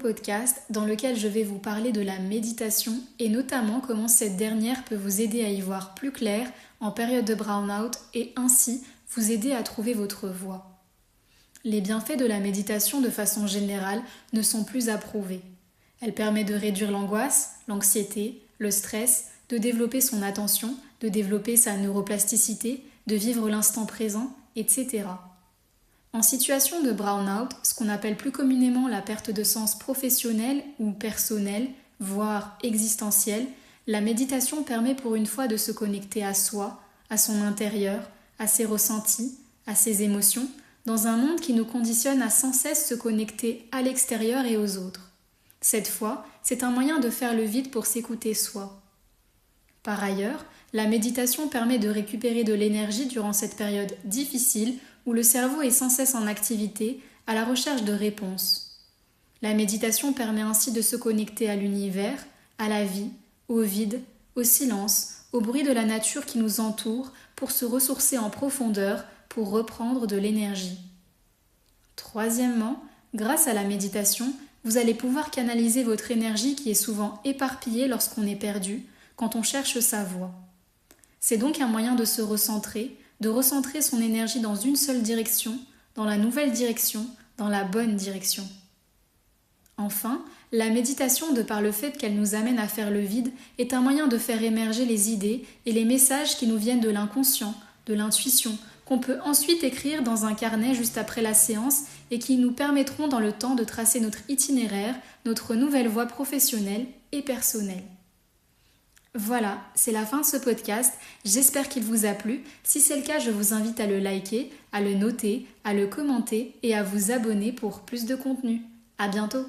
podcast dans lequel je vais vous parler de la méditation et notamment comment cette dernière peut vous aider à y voir plus clair en période de burn-out et ainsi vous aider à trouver votre voie. Les bienfaits de la méditation de façon générale ne sont plus à prouver. Elle permet de réduire l'angoisse, l'anxiété, le stress, de développer son attention, de développer sa neuroplasticité, de vivre l'instant présent, etc. En situation de burn-out, ce qu'on appelle plus communément la perte de sens professionnel ou personnel, voire existentiel, la méditation permet pour une fois de se connecter à soi, à son intérieur, à ses ressentis, à ses émotions, dans un monde qui nous conditionne à sans cesse se connecter à l'extérieur et aux autres. Cette fois, c'est un moyen de faire le vide pour s'écouter soi. Par ailleurs, la méditation permet de récupérer de l'énergie durant cette période difficile où le cerveau est sans cesse en activité, à la recherche de réponses. La méditation permet ainsi de se connecter à l'univers, à la vie, au vide, au silence, au bruit de la nature qui nous entoure pour se ressourcer en profondeur, pour reprendre de l'énergie. Troisièmement, grâce à la méditation, vous allez pouvoir canaliser votre énergie qui est souvent éparpillée lorsqu'on est perdu, quand on cherche sa voie. C'est donc un moyen de se recentrer, de recentrer son énergie dans une seule direction, dans la nouvelle direction, dans la bonne direction. Enfin, la méditation, de par le fait qu'elle nous amène à faire le vide, est un moyen de faire émerger les idées et les messages qui nous viennent de l'inconscient, de l'intuition, qu'on peut ensuite écrire dans un carnet juste après la séance et qui nous permettront dans le temps de tracer notre itinéraire, notre nouvelle voie professionnelle et personnelle. Voilà, c'est la fin de ce podcast. J'espère qu'il vous a plu. Si c'est le cas, je vous invite à le liker, à le noter, à le commenter et à vous abonner pour plus de contenu. À bientôt!